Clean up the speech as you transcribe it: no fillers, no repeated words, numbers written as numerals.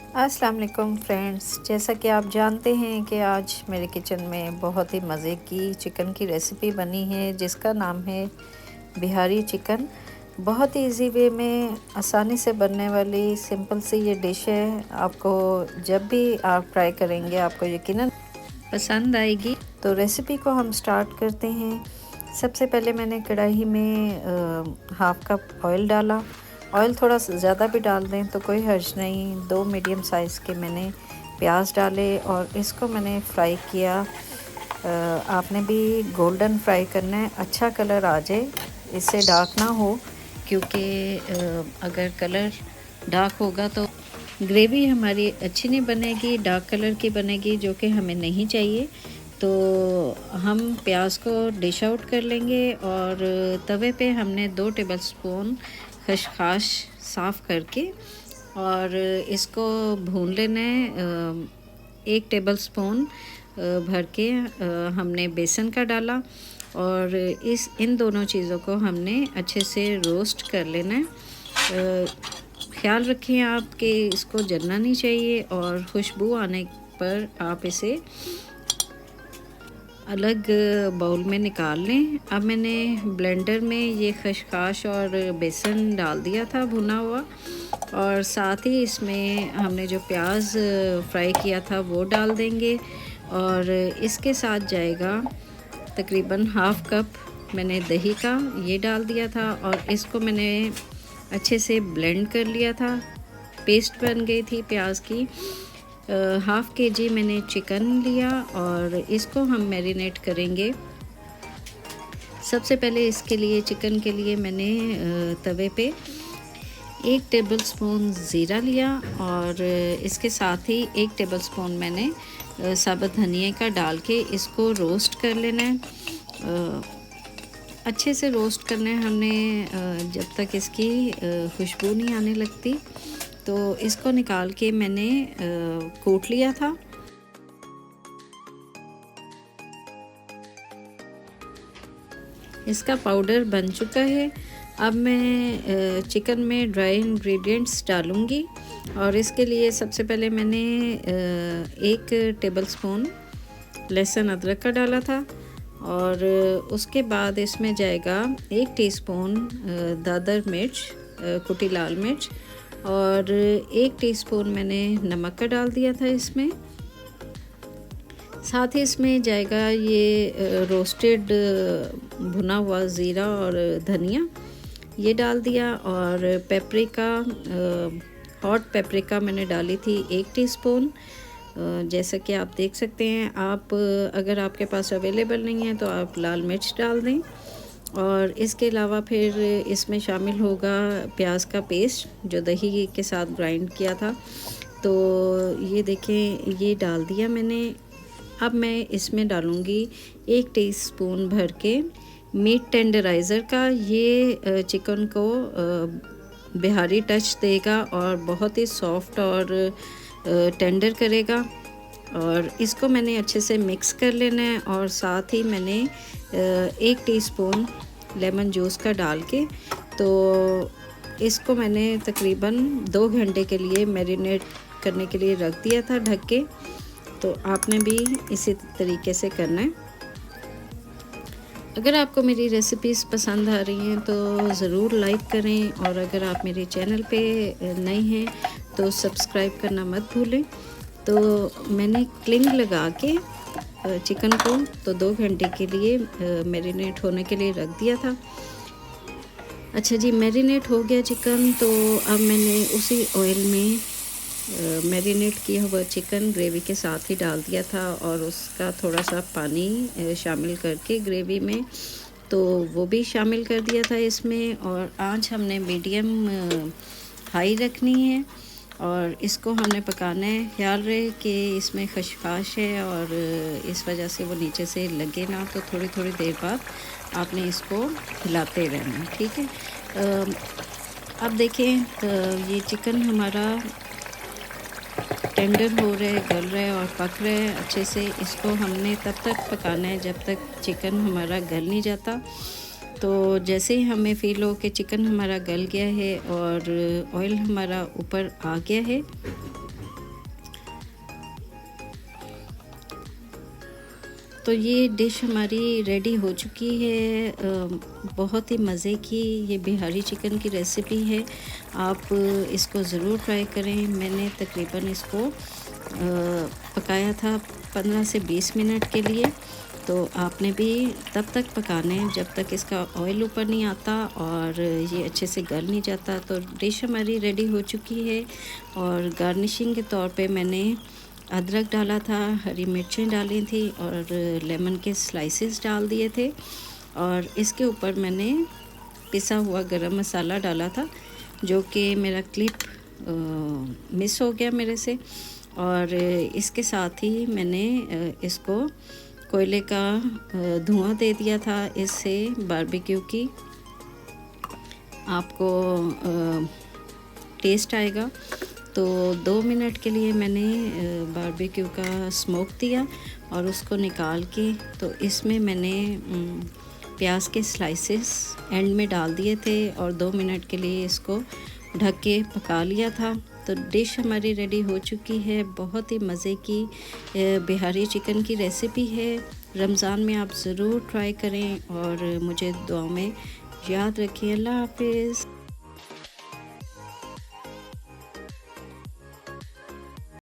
अस्सलाम वालेकुम फ्रेंड्स, जैसा कि आप जानते हैं कि आज मेरे किचन में बहुत ही मज़े की चिकन की रेसिपी बनी है जिसका नाम है बिहारी चिकन। बहुत ही इजी वे में आसानी से बनने वाली सिंपल सी ये डिश है। आपको जब भी आप ट्राई करेंगे आपको यकीनन पसंद आएगी। तो रेसिपी को हम स्टार्ट करते हैं। सबसे पहले मैंने कढ़ाई में हाफ़ कप ऑयल डाला। ऑयल थोड़ा ज़्यादा भी डाल दें तो कोई हर्ज नहीं। 2 मीडियम साइज़ के मैंने प्याज डाले और इसको मैंने फ्राई किया। आपने भी गोल्डन फ्राई करना है, अच्छा कलर आ जाए, इससे डार्क ना हो, क्योंकि अगर कलर डार्क होगा तो ग्रेवी हमारी अच्छी नहीं बनेगी, डार्क कलर की बनेगी जो कि हमें नहीं चाहिए। तो हम प्याज को डिश आउट कर लेंगे और तवे पे हमने 2 टेबलस्पून खसखस साफ़ करके और इसको भून लेना है। 1 टेबलस्पून भर के हमने बेसन का डाला और इन दोनों चीज़ों को हमने अच्छे से रोस्ट कर लेना है। ख्याल रखें आप कि इसको जलना नहीं चाहिए और खुशबू आने पर आप इसे अलग बाउल में निकाल लें। अब मैंने ब्लेंडर में ये खसखस और बेसन डाल दिया था भुना हुआ, और साथ ही इसमें हमने जो प्याज फ्राई किया था वो डाल देंगे और इसके साथ जाएगा तकरीबन हाफ़ कप मैंने दही का ये डाल दिया था और इसको मैंने अच्छे से ब्लेंड कर लिया था। पेस्ट बन गई थी प्याज की। हाफ़ केजी मैंने चिकन लिया और इसको हम मैरिनेट करेंगे। सबसे पहले इसके लिए चिकन के लिए मैंने तवे पे 1 टेबलस्पून ज़ीरा लिया और इसके साथ ही 1 टेबलस्पून मैंने साबुत धनिया का डाल के इसको रोस्ट कर लेना है। अच्छे से रोस्ट करना है हमने जब तक इसकी खुशबू नहीं आने लगती। तो इसको निकाल के मैंने कूट लिया था। इसका पाउडर बन चुका है। अब मैं चिकन में ड्राई इंग्रेडिएंट्स डालूँगी और इसके लिए सबसे पहले मैंने 1 टेबलस्पून लहसुन अदरक का डाला था और उसके बाद इसमें जाएगा 1 टीस्पून दादर मिर्च, कुटी लाल मिर्च, और 1 टीस्पून मैंने नमक का डाल दिया था इसमें। साथ ही इसमें जाएगा ये रोस्टेड भुना हुआ ज़ीरा और धनिया, ये डाल दिया, और पेपरिका, हॉट पेपरिका मैंने डाली थी 1 टीस्पून। जैसा कि आप देख सकते हैं, आप अगर आपके पास अवेलेबल नहीं है तो आप लाल मिर्च डाल दें। और इसके अलावा फिर इसमें शामिल होगा प्याज का पेस्ट जो दही के साथ ग्राइंड किया था। तो ये देखें, ये डाल दिया मैंने। अब मैं इसमें डालूँगी 1 टीस्पून भर के मीट टेंडराइज़र का। ये चिकन को बिहारी टच देगा और बहुत ही सॉफ्ट और टेंडर करेगा। और इसको मैंने अच्छे से मिक्स कर लेना है और साथ ही मैंने 1 टीस्पून लेमन जूस का डाल के तो इसको मैंने तकरीबन 2 घंटे के लिए मैरिनेट करने के लिए रख दिया था ढक के। तो आपने भी इसी तरीके से करना है। अगर आपको मेरी रेसिपीज़ पसंद आ रही हैं तो ज़रूर लाइक करें, और अगर आप मेरे चैनल पे नए हैं तो सब्सक्राइब करना मत भूलें। तो मैंने क्लिंग लगा के चिकन को तो 2 घंटे के लिए मैरिनेट होने के लिए रख दिया था। अच्छा जी, मैरिनेट हो गया चिकन। तो अब मैंने उसी ऑयल में मैरिनेट किया हुआ चिकन ग्रेवी के साथ ही डाल दिया था और उसका थोड़ा सा पानी शामिल करके ग्रेवी में तो वो भी शामिल कर दिया था इसमें। और आंच हमने मीडियम हाई रखनी है और इसको हमने पकाना है। ख्याल रहे कि इसमें खसखस है और इस वजह से वो नीचे से लगे ना, तो थोड़ी थोड़ी देर बाद आपने इसको हिलाते रहना, ठीक है। अब देखें, ये चिकन हमारा टेंडर हो रहा है, गल रहा है और पक रहा है अच्छे से। इसको हमने तब तक पकाना है जब तक चिकन हमारा गल नहीं जाता। तो जैसे ही हमें फ़ील हो कि चिकन हमारा गल गया है और ऑयल हमारा ऊपर आ गया है, तो ये डिश हमारी रेडी हो चुकी है। बहुत ही मज़े की ये बिहारी चिकन की रेसिपी है। आप इसको ज़रूर ट्राई करें। मैंने तकरीबन इसको पकाया था 15 से 20 मिनट के लिए। तो आपने भी तब तक पकाना है जब तक इसका ऑयल ऊपर नहीं आता और ये अच्छे से गल नहीं जाता। तो डिश हमारी रेडी हो चुकी है। और गार्निशिंग के तौर पे मैंने अदरक डाला था, हरी मिर्चें डाली थी और लेमन के स्लाइसेस डाल दिए थे। और इसके ऊपर मैंने पिसा हुआ गरम मसाला डाला था, जो कि मेरा क्लिप मिस हो गया मेरे से। और इसके साथ ही मैंने इसको कोयले का धुआं दे दिया था। इससे बारबेक्यू की आपको टेस्ट आएगा। तो 2 मिनट के लिए मैंने बारबेक्यू का स्मोक दिया और उसको निकाल के तो इसमें मैंने प्याज के स्लाइसेस एंड में डाल दिए थे और 2 मिनट के लिए इसको ढक के पका लिया था। तो डिश हमारी रेडी हो चुकी है। बहुत ही मज़े की बिहारी चिकन की रेसिपी है। रमज़ान में आप ज़रूर ट्राई करें और मुझे दुआ में याद रखिए। अल्लाह हाफिज़।